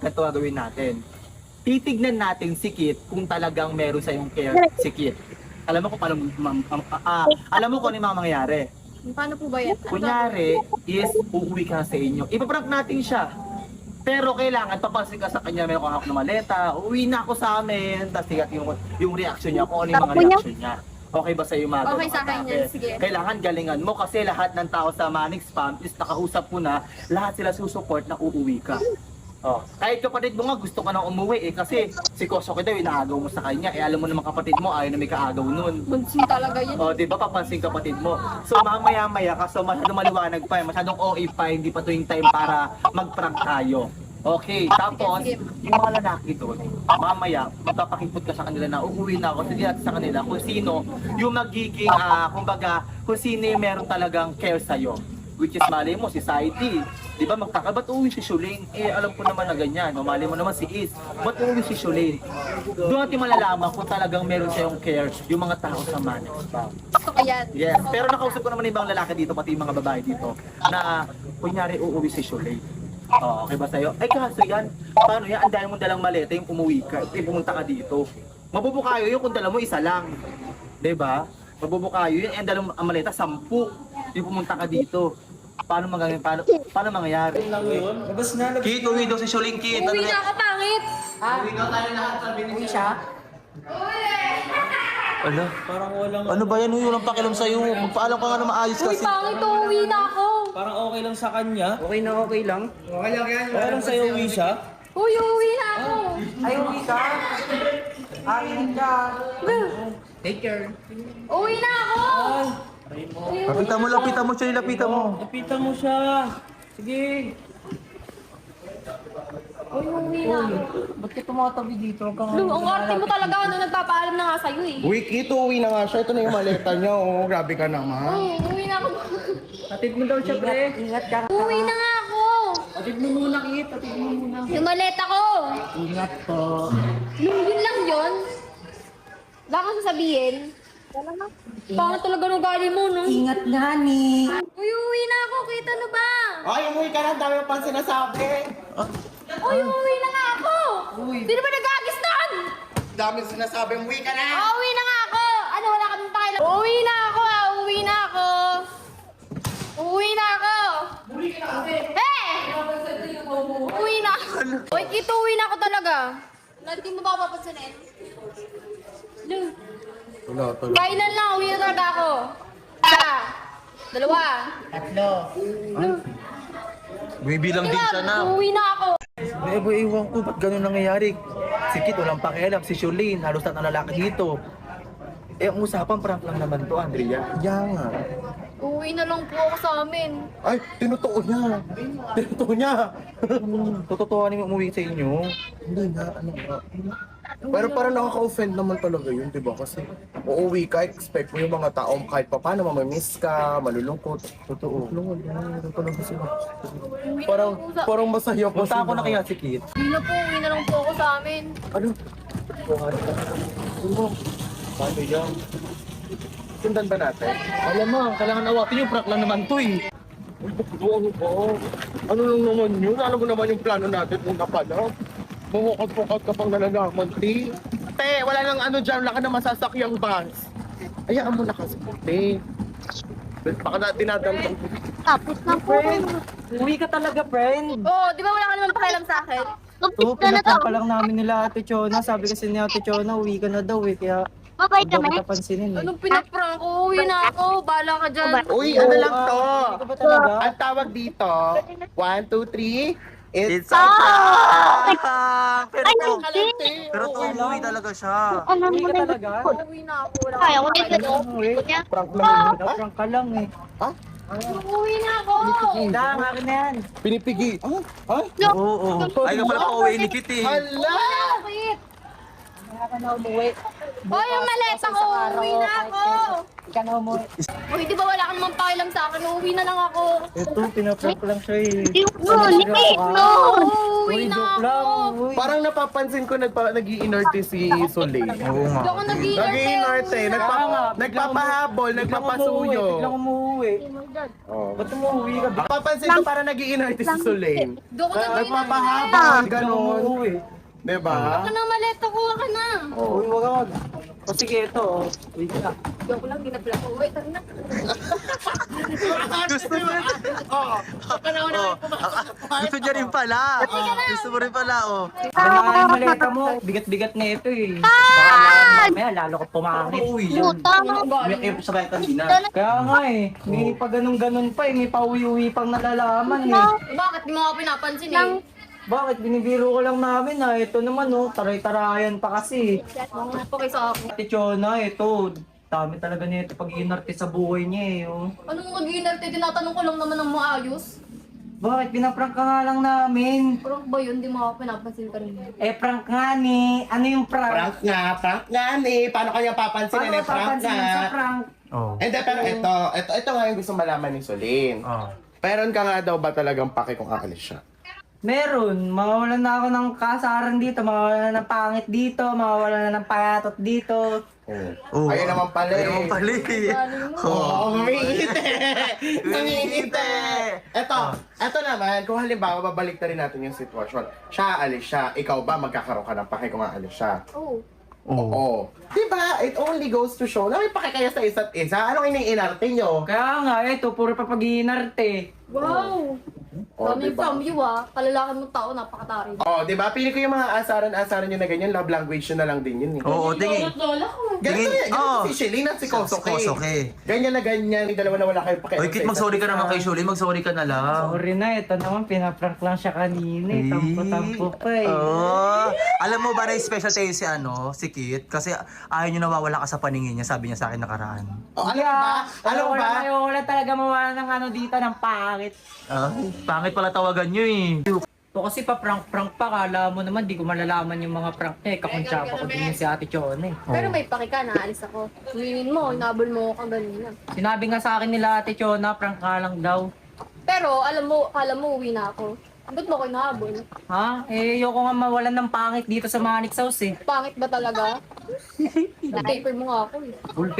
Ito gagawin natin. Titignan natin si Kit kung talagang meron sa yung care si Kit. Alam mo kung paano, alam mo kung ano yung mga mangyayari. Paano po ba yan? Kunyari, is uuwi ka sa inyo. Ipaprank natin siya. Pero kailangan papansin ka sa kanya, meron kang hawak na maleta, uwi na ako sa amin, tapos tigat yung reaction niya, kung ano yung mga reaction niya. Okay ba sa'yo mga Okay sa akin yan, sige. Kailangan galingan mo kasi lahat ng tao sa Manix Spam is nakausap ko na lahat sila susupport na uuwi ka. Oh, kahit kapatid mo nga gusto ka nang umuwi kasi si Kosoke daw inaagaw mo sa kanya. Alam mo naman kapatid mo ayaw na may kaagaw nun. Bunsin talaga yan. Oh, di ba papansin kapatid mo? So mamaya-maya kaso masyadong maliwanag pa, masyadong OA pa, hindi pa to yung time para mag-prank tayo. Okay, tapos Sige. yung mga lalaki doon, mamaya magpapakipot ka sa kanila na uuwi na ako, sige natin sa kanila kung sino yung magiging, kumbaga, kung sino yung meron talagang care sa'yo. Which is mali mo, si Saidi. Di ba magtaka, ba't uuwi si Shuling? Eh, alam ko naman na ganyan. O, mali mo naman si Is. Ba't uuwi si Shuling? Doon natin malalaman kung talagang meron siyang care yung mga tao sa Manix Spam. Gusto ko yan. Yes, pero nakausap ko naman ibang lalaki dito, pati yung mga babae dito, na kunyari uuwi si Shuling. Oh, okay ba sa'yo? Ay kaso yan, paano yan? Ang dahil mong dalang maleta yung umuwi ka, pumunta ka dito. Mabubukayo yun kung dala mo isa lang. Diba? Mabubukayo yun, ang dalang maleta, 10. Yung pumunta ka dito. Paano magagawin? Paano mangyayari? Labas na, labas. Kit, uwi daw si Shuling, Kit. Uwi na ako, pangit. Uwi daw tayo lahat, sabi ni siya. Ano? Parang walang... Ano ba yan? Uy, walang pakialam sa'yo. Magpaalam ka nga na maayos Uy, kasi. pangit to. Uwi na ako. Parang okay lang sa kanya. Okay na okay lang. Okay lang sa'yo, uwi siya. Uy, uwi na ako. Ay, uwi ka. Ingat ka. Take care. Uwi na ako. Uy, Lapitan mo siya, lapitan mo. Lapitan mo siya. Sige. uwi na ako. Ba't ka tumatabi dito? Huwag kang... Lu, ang arte mo talaga. Ano, nagpapaalam na nga sa'yo eh. Week ito, uwi na nga siya. Ito na yung maleta niya. Oh, grabe ka naman. Uwi na ako. Hatid mo daw siya, pre. Ingat ka. Uwi na nga ako. Hatid mo muna, Kit. Hatid mo muna. Yung maleta ko. Ingat po. Yun lang yun. Wala kang sasabihin. Pangit talaga ng gali mo, no? Ingat nga, ni. Uwi na ako. Kita ano ba? Ay, umuwi ka na. Ang dami mo pang sinasabi. Uwi na nga ako. Sino ba nag-agis doon? Dami sinasabi. Umuwi ka na. Uwi na nga ako. Ano, wala kaming pakialam. Uwi na ako, Uwi na ako. Uwi na ako. Hey! Uwi na ako. Uy, Kito, uwi na ako talaga. Hindi mo ba ako papansinin? Wala talaga. Kailan lang, uwi na talaga ako. Isa. Dalawa. Bibilang din siya na. Uwi na ako. Eh, iwan ko, ba't ganun nangyayari? Si Kit, walang pakialam. Si Shulin, halos lahat ng lalaki dito. Eh, ang usapan, prank lang naman to, Andrea. Yan nga. Uwi na lang po ako sa amin. Ay, tinutoo niya. Tinutoo niya. Tututuhanin mo umuwi sa inyo. Hindi nga, ano nga. Pero parang nakaka-offend naman talaga yun, di ba? Kasi uuwi ka, expect mo yung mga tao kahit pa paano mamamiss ka, malulungkot. Totoo. Ano talaga sila. Parang masaya pa Punta ako na kaya si Kit. Uwi na po, uwi na lang po ako sa amin. Ano? Paano yan? Sundan ba natin? Alam mo, kailangan awatin yung prank lang naman to eh. Ano ba? Ano lang naman yun? Alam mo naman yung plano natin una pa lang. Mumukat-pukat ka pang nalalaman, te. Te, wala nang ano dyan, wala ka na masasakyang bus. Ayaan mo na kasi, te. Baka na dinadamdam ko. Tapos na po. Uwi ka talaga, friend. Oo, di ba wala ka naman pakialam sa akin? Oo, pinatang pa lang namin nila Ate Chona. Sabi kasi ni Ate Chona, uwi ka na daw eh. Kaya, Babay huwag daw kami. kita pansinin eh. Anong pinaprank ko? Uwi na ako. Bahala ka dyan. Uy, ano lang to? Uwi ka ba talaga? Ang tawag dito, 1, 2, 3, it's Ah! Pero Ay, to, hindi. pero to, umuwi talaga siya. Ano Uwi mo ka na talaga? Uwi na ako. Wala Kaya ko akong din pakialam. Uwi. prank lang yun. Naprank ka lang eh. Uwi na ako. Dang, akin na yan. Pinipigi. Ay? Oo. Ay, ka pala pa uwi ni Kit eh. Hala! Bakit? Kaya ka na umuwi. Hoy, yung maleta ko, uuwi na ako. Ika na mo. Hoy, di ba wala ka namang pakialam sa akin, uuwi na lang ako. Ito, pinaprank lang siya eh. Uuwi na joke lang. ako. Uy. Parang napapansin ko nag-i-inerte si Soleil. Oo nga. Hindi ako Nag-i-inerte, nagpapahabol, nagpapasuyo. Biglang umuwi. Oh. Ba't umuwi ka? Napapansin ko parang nag-i-inerte si Soleil. Doon ko nag-iinarte. Nagpapahabol, Biglang ganon. umuwi. Diba? Ako na maleta ko, ka na. Uy, wag. O sige, ito. Uy ka. Joke lang, di na pala ko. Wait, tara na. Gusto mo rin. Gusto niya rin pala. Gusto mo rin pala, oh. Ano nga yung maleta mo? Bigat-bigat na ito eh. Baka mamaya lalo ko pumangit. Uy, yun. May sabay kanina. Kaya nga eh. May pa ganun-ganun pa eh. May pauwi-uwi pang nalalaman eh. Bakit di mo ako pinapansin eh? Bakit? Binibiro ko lang namin ah. Ito naman oh. Taray-tarayan pa kasi. Mga pa kayo sa akin. Ate Chona, ito. Dami talaga nito pag inarte sa buhay niya eh. Oh. Anong mag-iinarte? Tinatanong ko lang naman ng maayos. Bakit? Pinaprank ka nga lang namin. Parang ba yun? Di mo ako pinapansin kanina. Eh, prank nga ni. Ano yung prank? Prank nga ni. Paano kanya papansin? Paano Prank papansin nga. sa prank? Oh. Hindi, pero ito nga yung gusto malaman ni Soleil. Oh. Meron ka nga daw ba talagang pake kung aalis siya? Meron. Mawawalan na ako ng kasaran dito. Mawawalan na ng pangit dito. Mawawalan na ng payatot dito. Oh. Ayun naman pala Ayun naman pala eh. Oo, mamingiti! Mamingiti! Eto naman, kung halimbawa babalik na rin natin yung sitwasyon. Siya, alis siya. Ikaw ba magkakaroon ka ng pake kung aalis siya? Oo. Oo. Diba? It only goes to show na may pake kayo sa isa't isa. Anong iniinarte nyo? Kaya nga, ito. Puro pa pag-iinarte. Wow! Oh, Dami diba? from you ah. Kalalakan mo tao, napakatari. Oh, di ba? Pili ko yung mga asaran-asaran nyo na ganyan, love language nyo na lang din yun eh. Oo, tingin. Lola ko. Ganito Tingin- yan, oh. si Shelly at si Kosoke. Kosoke. Ganyan na ganyan, yung dalawa na wala kayo pakialam. Oy, Kit, mag-sorry ka naman kay Shuli. Mag-sorry ka na lang. Sorry na, ito naman. Pinaprank lang siya kanina eh. Tampo-tampo pa eh. Oh. Alam mo ba na special tayo si Kit? Kasi ayaw niyo nawawala ka sa paningin niya, sabi niya sa akin nakaraan. Oh, alam mo ba? Alam mo ba? Wala talaga mawala ng ano dito, ng pangit. Ah, pangit pala tawagan niyo eh. O kasi pa prank-prank pa, kala mo naman di ko malalaman yung mga prank niya eh. Kakuntsaba ko din yung si Ate Chona eh. Pero may paki ka, naalis ako. Hingin mo, inabol mo ako ganina. Sinabi nga sa akin nila Ate Chona, prank ka lang daw. Pero alam mo, kala mo uwi na ako. Ba't mo ako inahabol? Ha? Eh, ayoko nga mawalan ng pangit dito sa Manix House eh. Pangit ba talaga? Na-paper mo nga ako eh. Full